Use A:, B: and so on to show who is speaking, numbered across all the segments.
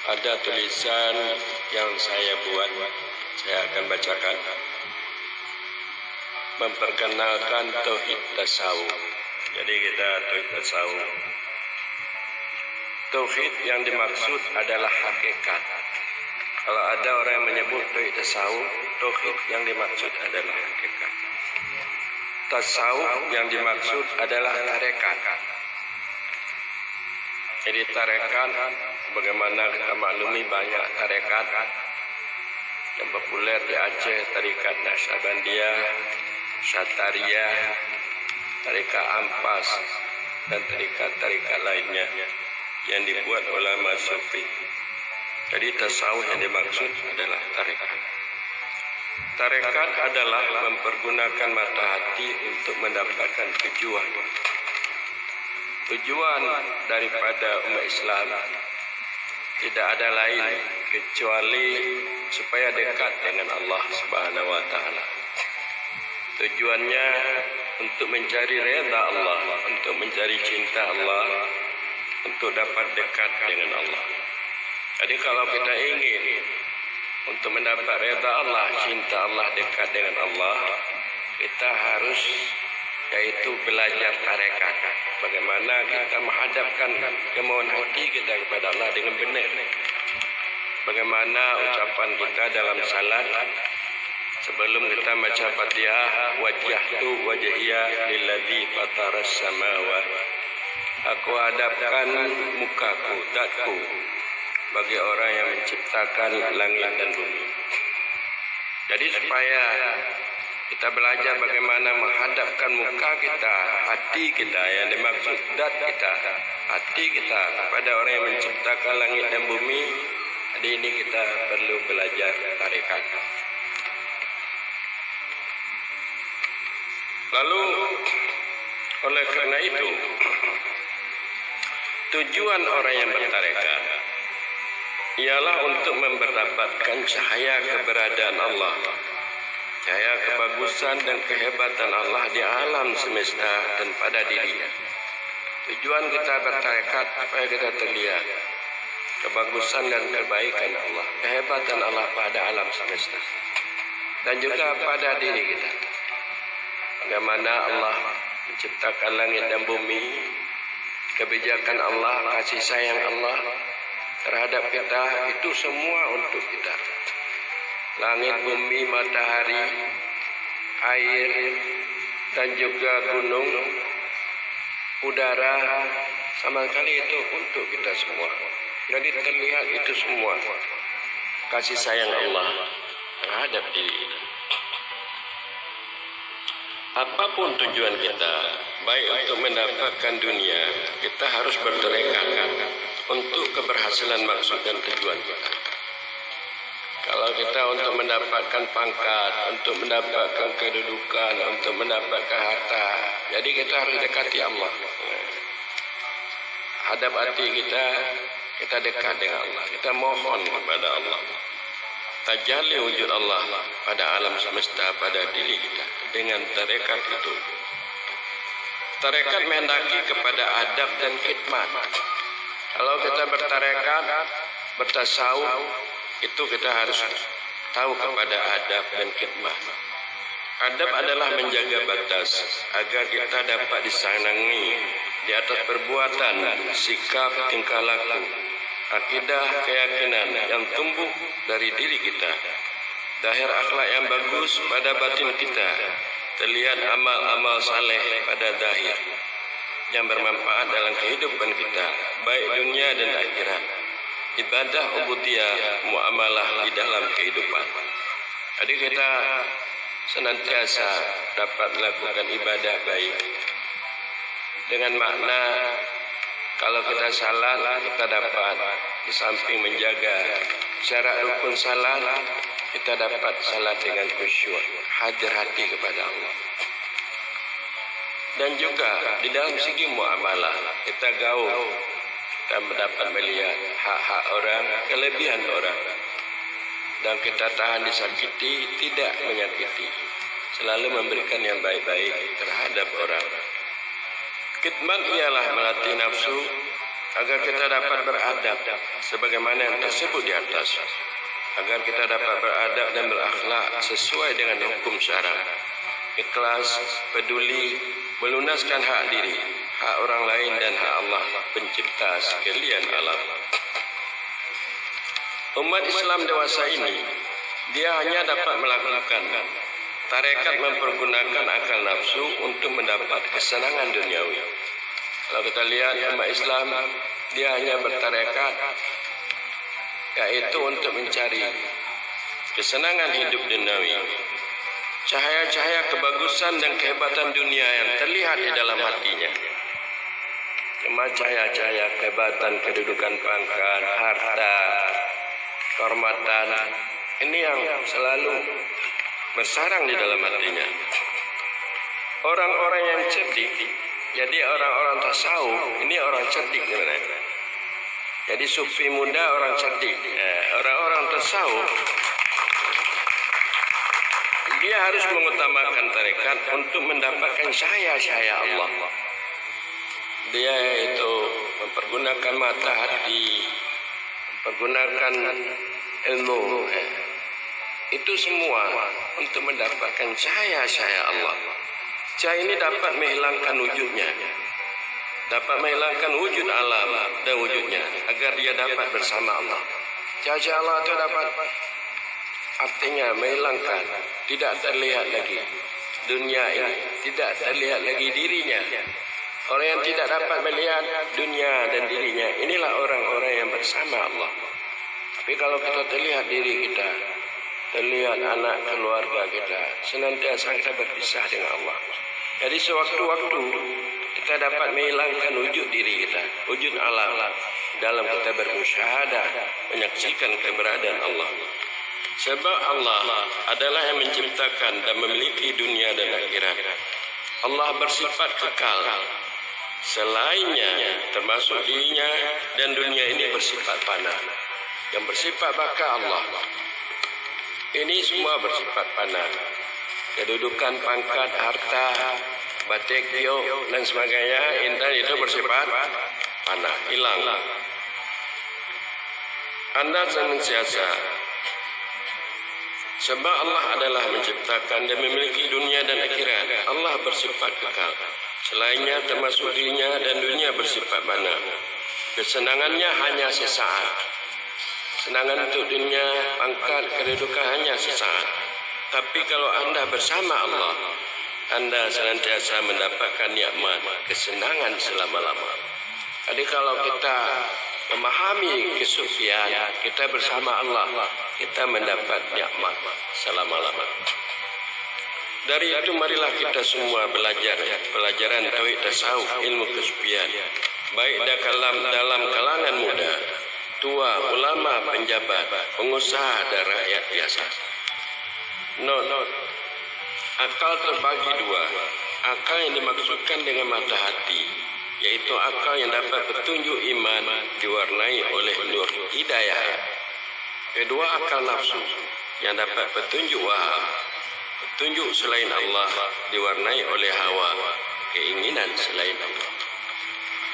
A: ada tulisan yang saya buat, saya akan bacakan. Memperkenalkan tauhid tasawuf. Jadi kita tauhid tasawuf. Tauhid yang dimaksud adalah hakikat. Kalau ada orang yang menyebut tauhid tasawuf, tauhid yang dimaksud adalah hakikat. Tasawuf yang dimaksud adalah tarekat. Jadi tarekat, bagaimana kita maklumi banyak tarekat yang populer di Aceh, tarekat Naqsyabandiyah, Syatariah, tarekat Ampas, dan tarekat-tarekat lainnya yang dibuat ulama sufi. Jadi tasawuf yang dimaksud adalah tarekat. Tarekat adalah mempergunakan mata hati untuk mendapatkan tujuan. Tujuan daripada umat Islam tidak ada lain kecuali supaya dekat dengan Allah Subhanahu wa taala. Tujuannya untuk mencari redha Allah, untuk mencari cinta Allah, untuk dapat dekat dengan Allah. Jadi kalau kita ingin untuk mendapat redha Allah, cinta Allah, dekat dengan Allah, kita harus yaitu belajar tarekat. Bagaimana kita menghadapkan kemauan hati kita kepada Allah dengan benar. Bagaimana ucapan kita dalam salat sebelum kita baca Fatihah, wajjahtu wajhiya lilladzi fataras samawati. Aku hadapkan mukaku, zatku bagi orang yang menciptakan langit dan bumi. Jadi supaya kita belajar bagaimana menghadapkan muka kita, hati kita, yang dimaksud zat kita, hati kita kepada orang yang menciptakan langit dan bumi. Jadi ini kita perlu belajar tarekat. Lalu oleh kerana itu, tujuan orang yang bertarekat ialah untuk mendapatkan cahaya keberadaan Allah, cahaya kebagusan dan kehebatan Allah di alam semesta dan pada dirinya. Tujuan kita bertarekat supaya kita terlihat kebagusan dan kebaikan Allah, kehebatan Allah pada alam semesta dan juga pada diri kita. Bagaimana Allah menciptakan langit dan bumi, kebijakan Allah, kasih sayang Allah terhadap kita, itu semua untuk kita. Langit, bumi, matahari, air, dan juga gunung, udara, sama sekali itu untuk kita semua. Jadi terlihat itu semua kasih sayang Allah terhadap diri kita. Apapun tujuan kita, baik untuk mendapatkan dunia, kita harus bertekad untuk keberhasilan maksud dan tujuan kita. Kalau kita untuk mendapatkan pangkat, untuk mendapatkan kedudukan, untuk mendapatkan harta, jadi kita harus dekati Allah. Hadap hati kita dekat dengan Allah. Kita mohon kepada Allah. Tajalli wujud Allah pada alam semesta, pada diri kita dengan tarekat itu. Tarekat menghendaki kepada adab dan khidmat. Kalau kita bertarekat, bertasawuf, itu kita harus tahu kepada adab dan khidmat. Adab adalah menjaga batas agar kita dapat disenangi di atas perbuatan, sikap, tingkah laku, akidah, keyakinan yang tumbuh dari diri kita, zahir akhlak yang bagus pada batin kita, terlihat amal-amal saleh pada zahir yang bermanfaat dalam kehidupan kita, baik dunia dan akhirat, ibadah ubudiyah, muamalah di dalam kehidupan. Jadi kita senantiasa dapat melakukan ibadah baik dengan makna kalau kita salat, kita dapat di samping menjaga syarat rukun salat, kita dapat salat dengan khusyuk, hadir hati kepada Allah. Dan juga di dalam segi muamalah, kita gaul, kita dapat melihat hak-hak orang, kelebihan orang, dan kita tahan disakiti, tidak menyakiti, selalu memberikan yang baik-baik terhadap orang. Khidmat ialah melatih nafsu agar kita dapat beradab sebagaimana yang tersebut di atas, agar kita dapat beradab dan berakhlak sesuai dengan hukum syara, ikhlas, peduli, melunaskan hak diri, hak orang lain dan hak Allah pencipta sekalian alam. Umat Islam dewasa ini, dia hanya dapat melakukan tarekat mempergunakan akal nafsu untuk mendapat kesenangan duniawi. Kalau kita lihat umat Islam, dia hanya bertarekat yaitu untuk mencari kesenangan hidup duniawi. Cahaya-cahaya kebagusan dan kehebatan dunia yang terlihat di dalam hatinya. Cuma cahaya-cahaya kehebatan, kedudukan pangkat, harta, kehormatan, ini yang selalu bersarang di dalam hatinya. Orang-orang yang cerdik, jadi orang-orang tasawuf, ini orang cerdik sebenarnya. Jadi sufi muda orang cerdik. Orang-orang tasawuf, dia harus mengutamakan tarekat untuk mendapatkan cahaya-cahaya Allah. Dia itu mempergunakan mata hati, mempergunakan ilmu. Itu semua untuk mendapatkan cahaya-cahaya Allah. Cahaya ini dapat menghilangkan wujudnya, dapat menghilangkan wujud alam dan wujudnya, agar dia dapat bersama Allah. Cahaya Allah itu dapat artinya menghilangkan, tidak terlihat lagi dunia ini, tidak terlihat lagi dirinya. Orang yang tidak dapat melihat dunia dan dirinya, inilah orang-orang yang bersama Allah. Tapi kalau kita terlihat diri kita, terlihat anak keluarga kita, senantiasa kita berpisah dengan Allah. Jadi sewaktu-waktu kita dapat menghilangkan wujud diri kita, wujud alam, dalam kita bermusyahadah, menyaksikan keberadaan Allah. Sebab Allah adalah yang menciptakan dan memiliki dunia dan akhirat. Allah bersifat kekal. Selainnya, termasuk dirinya dan dunia ini bersifat fana. Yang bersifat baka Allah. Ini semua bersifat fana. Kedudukan, pangkat, harta, batik, giok dan sebagainya, intan itu bersifat fana, hilang. Anda senantiasa, sebab Allah adalah menciptakan dan memiliki dunia dan akhirat. Allah bersifat kekal. Selainnya termasuk dirinya dan dunia bersifat fana. Kesenangannya hanya sesaat. Senangan untuk dunia, pangkat, kedudukan hanya sesaat. Tapi kalau anda bersama Allah, anda senantiasa mendapatkan nikmat, kesenangan selama-lama. Jadi kalau kita memahami kesufian, kita bersama Allah, kita mendapat nikmat selama-lama. Dari itu marilah kita semua belajar pelajaran tauhid tasawuf, ilmu kesufian, baik dalam kalangan muda, tua, ulama, penjabat, pengusaha dan rakyat biasa. Akal terbagi dua. Akal yang dimaksudkan dengan mata hati, yaitu akal yang dapat petunjuk iman diwarnai oleh nur hidayah. Kedua, akal nafsu yang dapat petunjuk waham, petunjuk selain Allah diwarnai oleh hawa, keinginan selain Allah.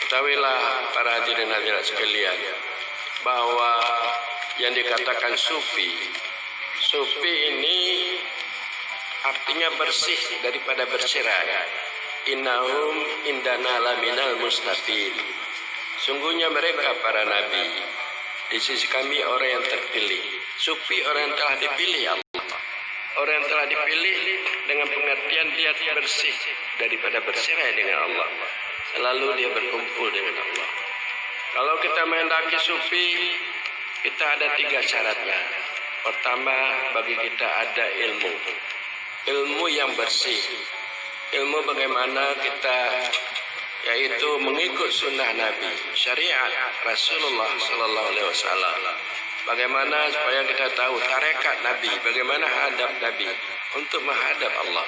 A: Ketahuilah para hadirin hadirat sekalian, bahwa yang dikatakan sufi ini artinya bersih daripada bercerai. Innahum indana laminal mustafid. Sungguhnya mereka para nabi di sisi kami orang yang terpilih. Sufi orang yang telah dipilih Allah. Orang yang telah dipilih dengan pengertian dia bersih daripada bercerai dengan Allah. Selalu dia berkumpul dengan Allah. Kalau kita menghendaki sufi, kita ada 3 syaratnya. Pertama, bagi kita ada ilmu. Ilmu yang bersih. Ilmu bagaimana kita, yaitu mengikut sunnah Nabi, syariat Rasulullah Sallallahu Alaihi Wasallam. Bagaimana supaya kita tahu tarekat Nabi, bagaimana hadap Nabi untuk menghadap Allah.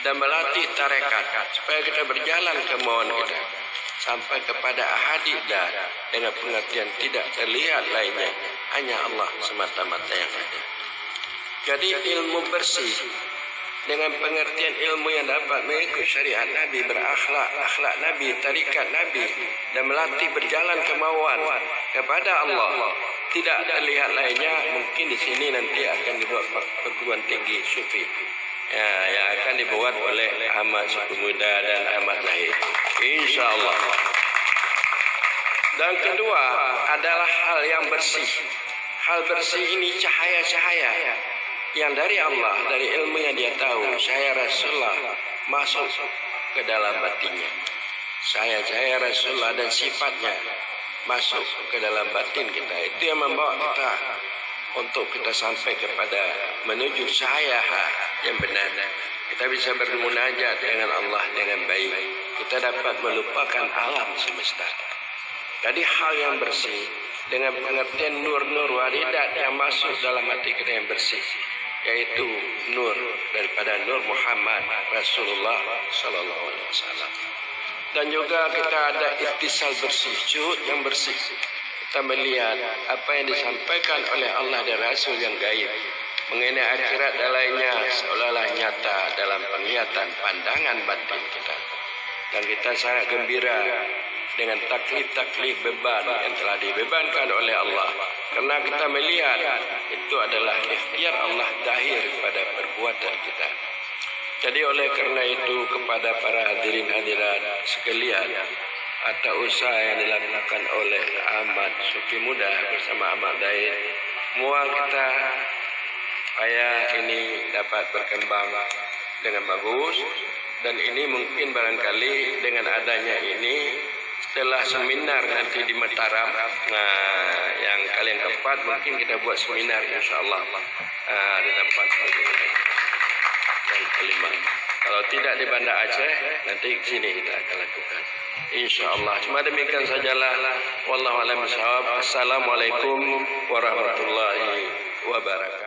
A: Dan melatih tarekat supaya kita berjalan kemauan kita sampai kepada ahadidah dengan pengertian tidak terlihat lainnya, hanya Allah semata-mata yang ada. Jadi ilmu bersih dengan pengertian ilmu yang dapat mengikut syariat Nabi, berakhlak, akhlak Nabi, tarikat Nabi, dan melatih berjalan kemauan kepada Allah. Tidak terlihat lainnya, mungkin di sini nanti akan dibuat perguruan tinggi sufi yang akan dibuat oleh Ahmad Suku Muda dan Ahmad Zahid, insya-Allah. Dan kedua adalah hal yang bersih. Hal bersih ini cahaya-cahaya yang dari Allah, dari ilmu yang dia tahu. Saya Rasulullah masuk ke dalam batinnya. Saya Rasulullah dan sifatnya masuk ke dalam batin kita. Itu yang membawa kita untuk kita sampai kepada menuju cahaya yang benar. Kita bisa bermunajat dengan Allah dengan baik. Kita dapat melupakan alam semesta. Jadi hal yang bersih dengan pengertian nur-nur waridat yang masuk dalam hati kita yang bersih, yaitu nur daripada Nur Muhammad Rasulullah sallallahu alaihi wasallam. Dan juga kita ada ittisal bersih, juhud yang bersih. Kita melihat apa yang disampaikan oleh Allah dan Rasul yang gaib mengenai akhirat dan lainnya seolah-olah nyata dalam penglihatan pandangan batin kita. Dan kita sangat gembira dengan taklif-taklif beban yang telah dibebankan oleh Allah. Karena kita melihat itu adalah ikhtiar Allah dahir pada perbuatan kita. Jadi oleh kerana itu kepada para hadirin hadirat sekalian, atas usaha yang dilakukan oleh Ahmad Sufi Muda bersama Ahmad Zahid, semua kita supaya ini dapat berkembang dengan bagus. Dan ini mungkin barangkali dengan adanya ini, setelah seminar nanti di Mataram, yang kali yang keempat mungkin kita buat seminar insya-Allah di tempat yang kelima. Kalau tidak di Banda Aceh, nanti ke sini kita akan lakukan insya-Allah. Cuma demikian sajalah. Wallahu a'lam bishawab. Assalamualaikum warahmatullahi wabarakatuh.